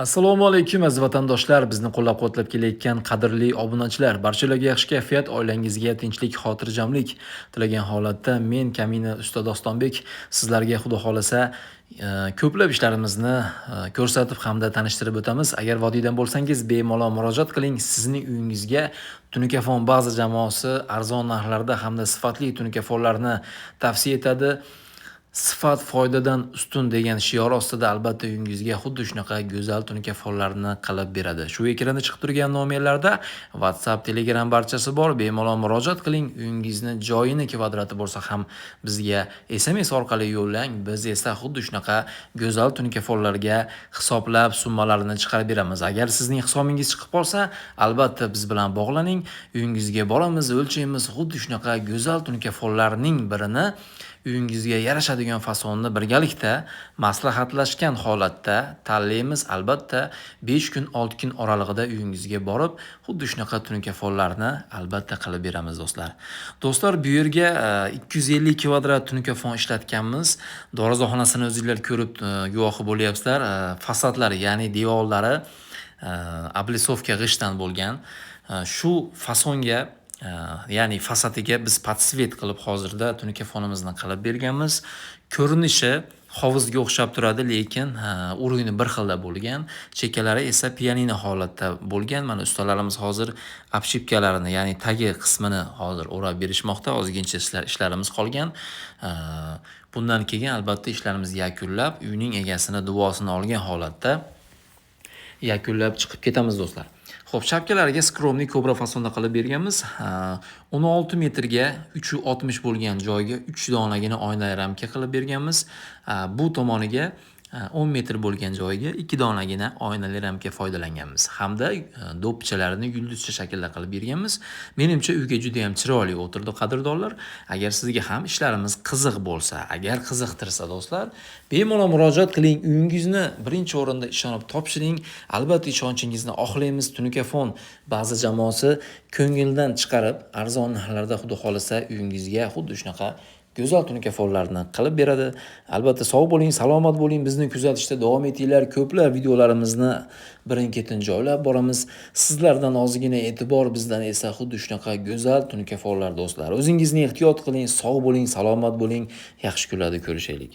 Assalomu alaykum aziz vatandoshlar, bizni qo'llab-quvvatlab kelayotgan qadrli obunachilar, barchalarga yaxshi kayfiyat, oilangizga tinchlik, xotirjamlik tilagan holatda men Kamina Usta Dostonbek sizlarga xudo xolasa ko'plab ishlarimizni ko'rsatib hamda tanishtirib o'tamiz. Agar vodiydan bo'lsangiz, bemalol murojaat qiling. Sizning uyingizga tunuka baza jamoasi arzon narxlarda hamda sifatli tunuka tavsiya etadi. Sifat foydadan ustun degan shior ostida albatta uyingizga xuddi shunaqa go'zal tunuka qilib beradi. Shu ekranda chiqib turgan nomerlarda WhatsApp, Telegram barchasi bor. Bemalol murojaat qiling. Uyingizni joyini kvadrati bo'lsa ham bizga SMS orqali yo'llang. Biz esa xuddi shunaqa go'zal tunuka hisoblab summalarni chiqarib beramiz. Agar sizning hisobingiz chiqib qolsa, albatta biz bilan bog'laning. Uyingizga boramiz, o'lchaymiz. Xuddi shunaqa go'zal tunuka birini uyingizga yarashadigan fasonni birgalikda maslahatlashgan holatda tanlaymiz. Albatta 5 kun 6 kun oralig'ida uyingizga borib, xuddi shunaqa tunuka albatta qilib beramiz do'stlar. Do'stlar, bu yerga 250 kvadrat tunuka ishlatganmiz. Dorazoxonasini o'zingizlar ko'rib guvohi bo'lyapsizlar. Fasadlari, ya'ni devorlari ablisovka g'ishtdan bo'lgan. Shu fasonga ya'ni fasadiga biz podsvet qilib hozirda tunuka fonimizni qilib berganmiz. Ko'rinishi hovuzga o'xshab turadi, lekin urug'ini bir xilda bo'lgan. Chekalari esa pianino holatda bo'lgan. Mana ustalarimiz hozir obshipkalarini, ya'ni tagi qismini hozir o'rab berishmoqda. Ozgincha ishlarimiz qolgan. Bundan keyin albatta ishlarimizni yakunlab, uyning egasini duosini olgan holatda yakunlab chiqib ketamiz do'stlar. Xo'p, shapkalariga skromli kobra fasonda qilib berganmiz. 16 metrga 360 bo'lgan joyga 3 donagina oyna ramka qilib berganmiz. Bu tomoniga 10 metr bo'lgan joyga 2 donagina oynali ramka foydalanganmiz. Hamda do'ppchalarini yulduzcha shaklda qilib berganmiz. Menimcha uyga juda ham chiroyli o'tirdi qadrdonlar. Agar sizga ham ishlarimiz qiziq bo'lsa, agar qiziqtirsa do'stlar, bemalol murojaat qiling. Uyingizni birinchi o'rinda ishonib topshiring. Albatta ishonchingizni oqlaymiz. Tunukafon baza jamoasi ko'ngildan chiqarib, arzon narxlarda xudo xolasa uyingizga xuddi shunaqa go'zal tunuka qilib beradi. Albatta sog' bo'ling, salomat bo'ling. Bizni kuzatishda davom etinglar. Ko'plab videolarimizni birin-ketin joylab boramiz. Sizlardan ozgina e'tibor, bizdan esa xuddi shunaqa go'zal tunuka do'stlar. O'zingizni ehtiyot qiling, sog' bo'ling, salomat bo'ling. Yaxshi kunlarda ko'rishaylik.